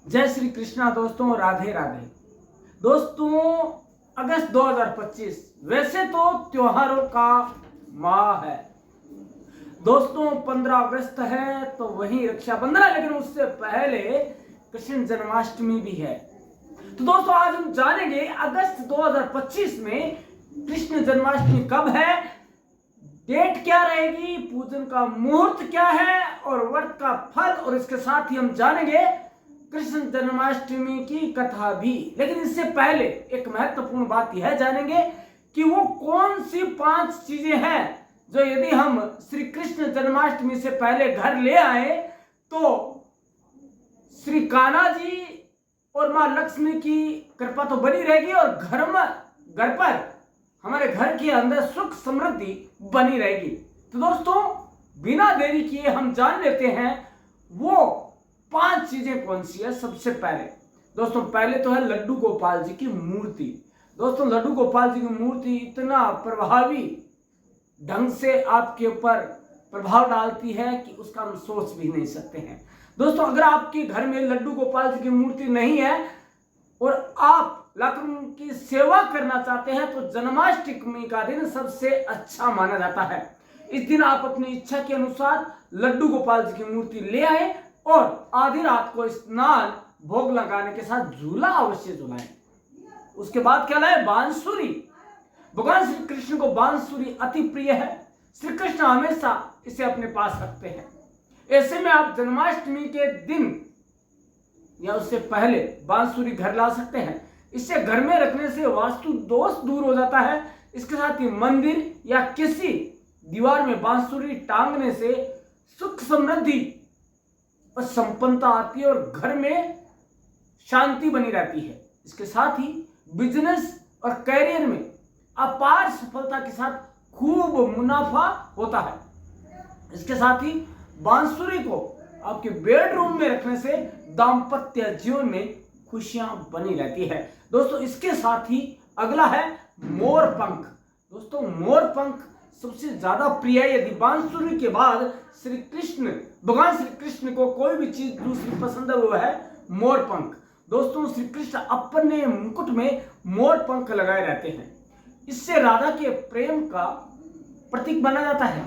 जय श्री कृष्णा दोस्तों, राधे राधे। दोस्तों, अगस्त 2025 वैसे तो त्योहारों का माह है दोस्तों। 15 अगस्त है तो वही रक्षाबंधन है, लेकिन उससे पहले कृष्ण जन्माष्टमी भी है। तो दोस्तों, आज हम जानेंगे अगस्त 2025 में कृष्ण जन्माष्टमी कब है, डेट क्या रहेगी, पूजन का मुहूर्त क्या है और व्रत का फल, और इसके साथ ही हम जानेंगे कृष्ण जन्माष्टमी की कथा भी। लेकिन इससे पहले एक महत्वपूर्ण बात यह जानेंगे कि वो कौन सी 5 चीजें हैं जो यदि हम श्री कृष्ण जन्माष्टमी से पहले घर ले आए तो श्री कान्हा जी और मां लक्ष्मी की कृपा तो बनी रहेगी और घर पर हमारे घर के अंदर सुख समृद्धि बनी रहेगी। तो दोस्तों, बिना देरी किए हम जान लेते हैं वो 5 चीजें कौन सी है। सबसे पहले दोस्तों, पहले तो है लड्डू गोपाल जी की मूर्ति। दोस्तों, लड्डू गोपाल जी की मूर्ति इतना प्रभावी ढंग से आपके ऊपर प्रभाव डालती है कि उसका हम सोच भी नहीं सकते हैं। दोस्तों, अगर आपके घर में लड्डू गोपाल जी की मूर्ति नहीं है और आप लाकर उनकी सेवा करना चाहते हैं तो जन्माष्टमी का दिन सबसे अच्छा माना जाता है। इस दिन आप अपनी इच्छा के अनुसार लड्डू गोपाल जी की मूर्ति ले आए और आधी रात को स्नान भोग लगाने के साथ झूला अवश्य झुलाएं। उसके बाद क्या लाए? बांसुरी। भगवान श्री कृष्ण को बांसुरी अति प्रिय है। श्री कृष्ण हमेशा इसे अपने पास रखते हैं। ऐसे में आप जन्माष्टमी के दिन या उससे पहले बांसुरी घर ला सकते हैं। इसे घर में रखने से वास्तु दोष दूर हो जाता है। इसके साथ ही मंदिर या किसी दीवार में बांसुरी टांगने से सुख समृद्धि और संपन्नता आती है और घर में शांति बनी रहती है। इसके साथ ही बिजनेस और कैरियर में अपार सफलता के साथ खूब मुनाफा होता है। इसके साथ ही बांसुरी को आपके बेडरूम में रखने से दाम्पत्य जीवन में खुशियां बनी रहती है। दोस्तों, इसके साथ ही अगला है मोर पंख। दोस्तों, मोर पंख सबसे ज्यादा प्रिय है। यदि बांसुरी के बाद भगवान श्री कृष्ण को कोई भी चीज दूसरी पसंद है वो है मोर पंख। दोस्तों, श्री कृष्ण अपने मुकुट में मोर पंख लगाए रहते हैं। इससे राधा के प्रेम का प्रतीक माना जाता है।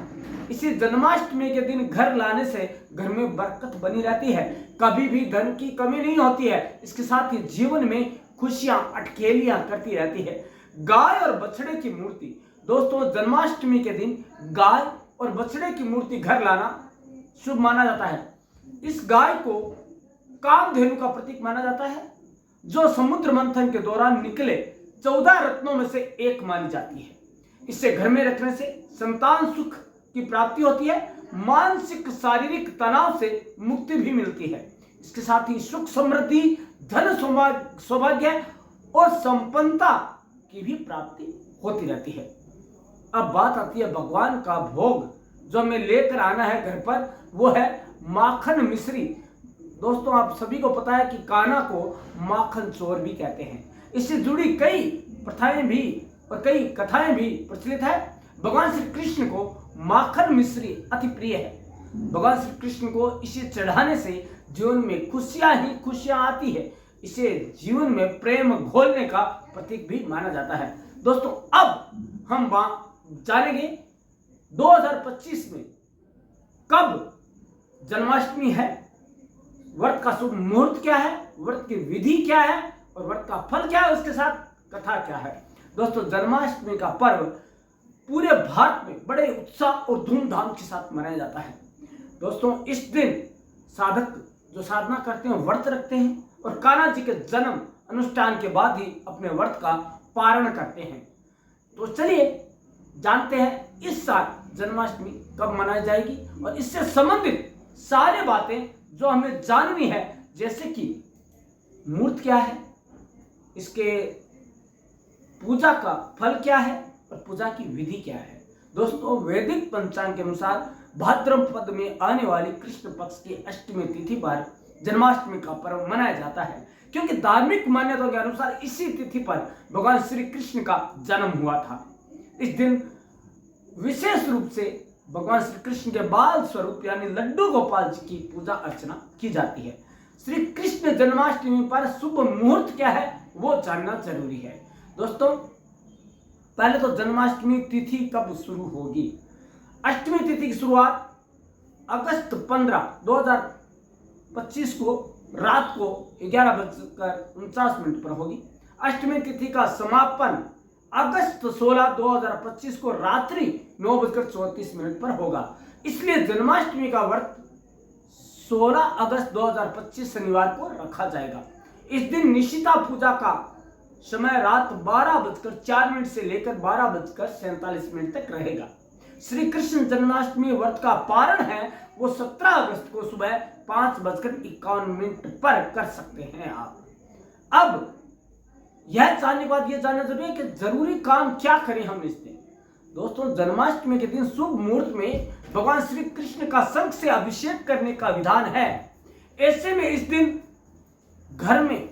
इसे जन्माष्टमी के दिन घर लाने से घर में बरकत बनी रहती है, कभी भी धन की कमी नहीं होती है। इसके साथ ही जीवन में खुशियां अटखेलियां करती रहती है। गाय और बछड़े की मूर्ति। दोस्तों, जन्माष्टमी के दिन गाय और बछड़े की मूर्ति घर लाना शुभ माना जाता है। इस गाय को कामधेनु का प्रतीक माना जाता है, जो समुद्र मंथन के दौरान निकले 14 रत्नों में से एक मानी जाती है। इसे घर में रखने से संतान सुख की प्राप्ति होती है, मानसिक शारीरिक तनाव से मुक्ति भी मिलती है। इसके साथ ही सुख समृद्धि, धन सौभाग्य और संपन्नता की भी प्राप्ति होती रहती है। अब बात आती है भगवान का भोग जो हमें लेकर आना है घर पर, वो है माखन मिश्री। दोस्तों, आप सभी को पता है कि कान्हा को माखन चोर भी कहते हैं। इससे जुड़ी कई प्रथाएं भी और कई कथाएं भी प्रचलित है। भगवान श्री कृष्ण को माखन मिश्री अति प्रिय है। भगवान श्री कृष्ण को इसे चढ़ाने से जीवन में खुशियां ही खुशियां आती है। इसे जीवन में प्रेम घोलने का प्रतीक भी माना जाता है। दोस्तों, अब हम जानेंगे 2025 में कब जन्माष्टमी है, व्रत का शुभ मुहूर्त क्या है, व्रत की विधि क्या है और व्रत का फल क्या है, उसके साथ कथा क्या है। दोस्तों, जन्माष्टमी का पर्व पूरे भारत में बड़े उत्साह और धूमधाम के साथ मनाया जाता है। दोस्तों, इस दिन साधक जो साधना करते हैं व्रत रखते हैं और कान्हा जी के जन्म अनुष्ठान के बाद ही अपने व्रत का पारण करते हैं। तो चलिए जानते हैं इस साल जन्माष्टमी कब मनाई जाएगी और इससे संबंधित सारी बातें जो हमें जाननी है, जैसे कि मुहूर्त क्या है, इसके पूजा का फल क्या है और पूजा की विधि क्या है। दोस्तों, वैदिक पंचांग के अनुसार भाद्रपद में आने वाली कृष्ण पक्ष की अष्टमी तिथि पर जन्माष्टमी का पर्व मनाया जाता है, क्योंकि धार्मिक मान्यताओं के अनुसार इसी तिथि पर भगवान श्री कृष्ण का जन्म हुआ था। इस दिन विशेष रूप से भगवान श्री कृष्ण के बाल स्वरूप यानी लड्डू गोपाल जी की पूजा अर्चना की जाती है। श्री कृष्ण जन्माष्टमी पर शुभ मुहूर्त क्या है वो जानना जरूरी है। दोस्तों पहले तो जन्माष्टमी तिथि कब शुरू होगी। अष्टमी तिथि की शुरुआत अगस्त 15, 2025 को रात को 11:49 पर होगी। अष्टमी तिथि का समापन अगस्त 16, 2025 को रात्रि 9:34 पर होगा। इसलिए जन्माष्टमी का व्रत 16 अगस्त 2025 शनिवार को रखा जाएगा। इस दिन निशिता पूजा का समय रात 12:04 से लेकर 12:47 तक रहेगा। श्री कृष्ण जन्माष्टमी व्रत का पारण है वो 17 अगस्त को सुबह 5:51 पर कर सकते हैं आप। अब यह जानने के बाद यह जानना जरूरी है कि जरूरी काम क्या करें हम इस दिन। दोस्तों जन्माष्टमी के दिन शुभ मुहूर्त में भगवान श्री कृष्ण का शंख से अभिषेक करने का विधान है। ऐसे में इस दिन घर में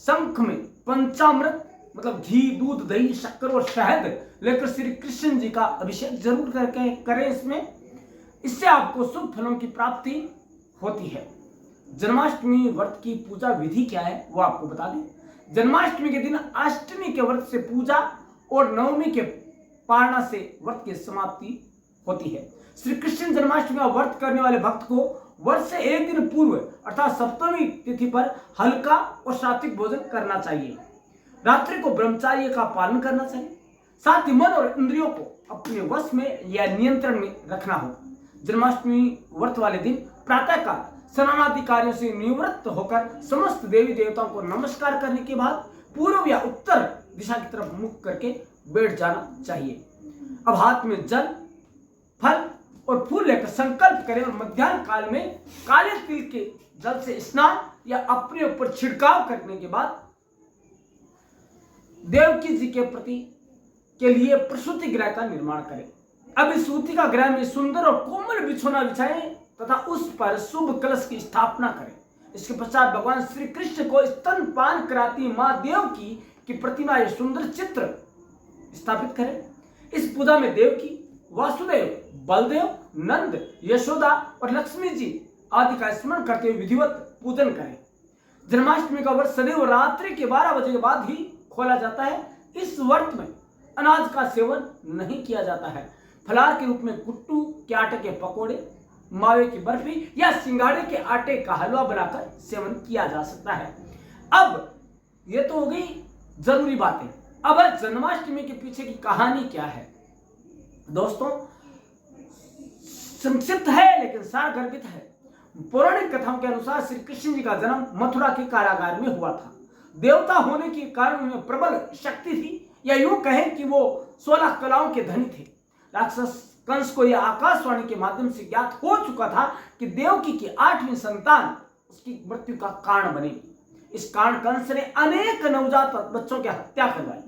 शंख में पंचामृत मतलब घी, दूध, दही, शक्कर और शहद लेकर श्री कृष्ण जी का अभिषेक जरूर करके करें। इससे आपको शुभ फलों की प्राप्ति होती है। जन्माष्टमी व्रत की पूजा विधि क्या है वो आपको बता दें। जन्माष्टमी के दिन अष्टमी के व्रत से पूजा और नवमी के पारणा से व्रत की समाप्ति होती है। श्री कृष्ण जन्माष्टमी का व्रत करने वाले भक्त को वर्ष से एक दिन पूर्व अर्थात सप्तमी तिथि पर हल्का और सात्विक भोजन करना चाहिए। रात्रि को ब्रह्मचर्य का पालन करना चाहिए। साथ ही मन और इंद्रियों को अपने वश में या नियंत्रण में रखना होगा। जन्माष्टमी व्रत वाले दिन प्रातःकाल स्नानादि कार्यों से निवृत्त होकर समस्त देवी देवताओं को नमस्कार करने के बाद पूर्व या उत्तर दिशा की तरफ मुख करके बैठ जाना चाहिए। अब हाथ में जल, फल और फूल लेकर संकल्प करें और मध्याह्न काल में काले तिल के जल से स्नान या अपने ऊपर छिड़काव करने के बाद देवकी जी के प्रति के लिए प्रसूति गृह का निर्माण करें। अब इस सूती का गृह में सुंदर और कोमल बिछौना बिछाएं तथा उस पर शुभ कलश की स्थापना करें। इसके पश्चात भगवान श्री कृष्ण को स्तनपान कराती मां देवकी की प्रतिमा या सुंदर चित्र स्थापित करें। इस पूजा में देवकी, वासुदेव, बलदेव, नंद, यशोदा और लक्ष्मी जी आदि का स्मरण करते हुए विधिवत पूजन करें। जन्माष्टमी का व्रत सदैव रात्रि के 12 बजे के बाद ही खोला जाता है। इस व्रत में अनाज का सेवन नहीं किया जाता है। फलाहार के रूप में कुट्टू के आटे के पकोड़े, मावे की बर्फी या सिंगाड़े के आटे का हलवा बनाकर सेवन किया जा सकता है। अब ये तो हो गई जरूरी बातें। अब जन्माष्टमी के पीछे की कहानी क्या है। दोस्तों संक्षिप्त है लेकिन सारगर्भित है। पौराणिक कथाओं के अनुसार श्री कृष्ण जी का जन्म मथुरा के कारागार में हुआ था। देवता होने के कारण उनमें प्रबल शक्ति थी, या यूं कहें कि वो 16 कलाओं के धनी थे। राक्षस कंस को यह आकाशवाणी के माध्यम से ज्ञात हो चुका था कि देवकी की 8वीं संतान उसकी मृत्यु का कारण बनेगी। इस कारण कंस ने अनेक नवजात बच्चों की हत्या करवाई,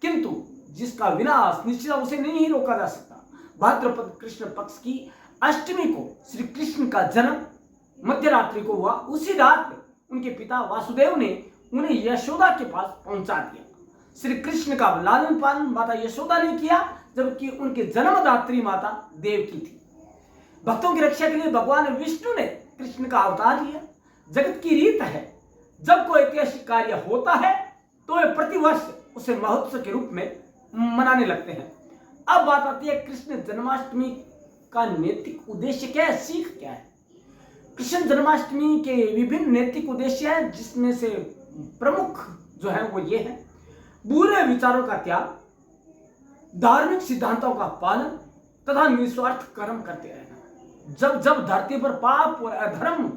किंतु जिसका विनाश निश्चित उसे नहीं रोका जा सकता। भाद्रपद कृष्ण पक्ष की अष्टमी को श्री कृष्ण का जन्म मध्य रात्रि को हुआ। उसी रात उनके पिता वासुदेव ने उन्हें यशोदा के पास पहुंचा दिया। श्री कृष्ण का लालन पालन माता यशोदा ने किया, जबकि उनके जन्मदात्री माता देवकी थी। भक्तों की रक्षा के लिए भगवान विष्णु ने कृष्ण का अवतार लिया। जगत की रीत है, जब कोई ऐतिहासिक कार्य होता है तो वे प्रतिवर्ष उसे महोत्सव के रूप में मनाने लगते हैं। अब बात आती है कृष्ण जन्माष्टमी का नैतिक उद्देश्य क्या है, सीख क्या है। कृष्ण जन्माष्टमी के विभिन्न नैतिक उद्देश्य हैं, जिसमें से प्रमुख जो है वो ये है: बुरे विचारों का त्याग, धार्मिक सिद्धांतों का पालन तथा निस्वार्थ कर्म करते रहना। जब जब धरती पर पाप और अधर्म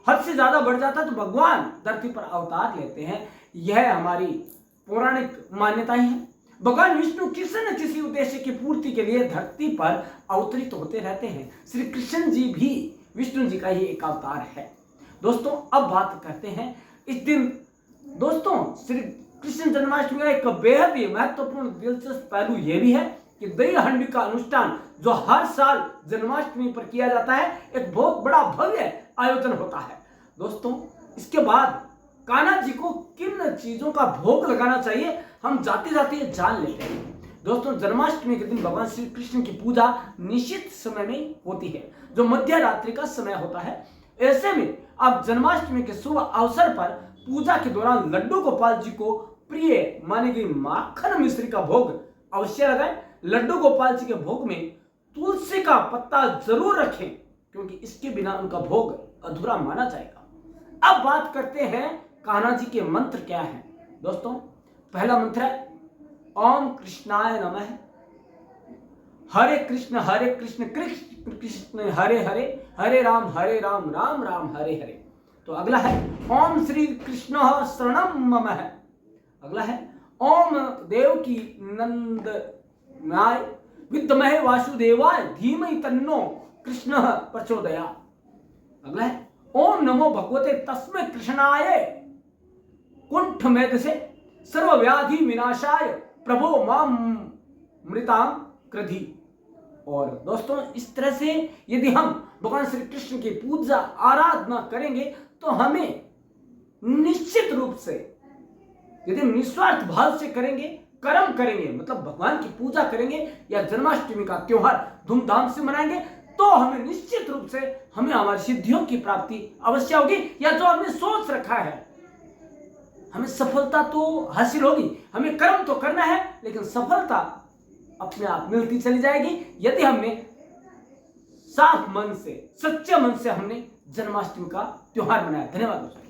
हद से ज्यादा बढ़ जाता है तो भगवान धरती पर अवतार लेते हैं। यह हमारी पौराणिक मान्यताएं हैं। भगवान विष्णु किसी न किसी उद्देश्य की पूर्ति के लिए धरती पर अवतरित होते रहते हैं। श्री कृष्ण जी भी विष्णु जी का ही एक अवतार है। दोस्तों अब बात करते हैं इस दिन। दोस्तों श्री कृष्ण जन्माष्टमी का एक बेहद ही महत्वपूर्ण दिलचस्प पहलू यह भी है कि दही हंडी का अनुष्ठान जो हर साल जन्माष्टमी पर किया जाता है, एक बहुत बड़ा भव्य आयोजन होता है। दोस्तों इसके बाद कान्हा जी को किन चीजों का भोग लगाना चाहिए हम जाते जाते जान लेते हैं। दोस्तों जन्माष्टमी के दिन भगवान श्री कृष्ण की पूजा निश्चित समय में होती है, जो मध्य रात्रि का समय होता है। ऐसे में अब जन्माष्टमी के शुभ अवसर पर पूजा के दौरान लड्डू गोपाल जी को प्रिय मानी गई माखन मिश्री का भोग अवश्य लगाएं। लड्डू गोपाल जी के भोग में तुलसी का पत्ता जरूर रखें, क्योंकि इसके बिना उनका भोग अधूरा माना जाएगा। अब बात करते हैं कान्हा जी के मंत्र क्या है। दोस्तों, पहला मंत्र है ओम कृष्णाय नमः, हरे कृष्ण कृष्ण कृष्ण हरे हरे, हरे राम राम राम हरे हरे। तो अगला है ओम श्री कृष्ण शरणम मम है। अगला है ओम देवकी नंदनाय विद्महे वासुदेवाय धीमहि तन्नो कृष्ण प्रचोदयात्। अगला है ओम नमो भगवते तस्मै कृष्णाय कुंठ मेध से सर्व व्याधि विनाशाय प्रभो माम मृताम कृधि। और दोस्तों, इस तरह से यदि हम भगवान श्री कृष्ण की पूजा आराधना करेंगे तो हमें निश्चित रूप से, यदि हम निस्वार्थ भाव से करेंगे, कर्म करेंगे, मतलब भगवान की पूजा करेंगे या जन्माष्टमी का त्योहार धूमधाम से मनाएंगे, तो हमें निश्चित रूप से हमें हमारी सिद्धियों की प्राप्ति अवश्य होगी, या जो हमने सोच रखा है हमें सफलता तो हासिल होगी। हमें कर्म तो करना है, लेकिन सफलता अपने आप मिलती चली जाएगी यदि हमने साफ मन से, सच्चे मन से हमने जन्माष्टमी का त्योहार मनाया। धन्यवाद दोस्तों।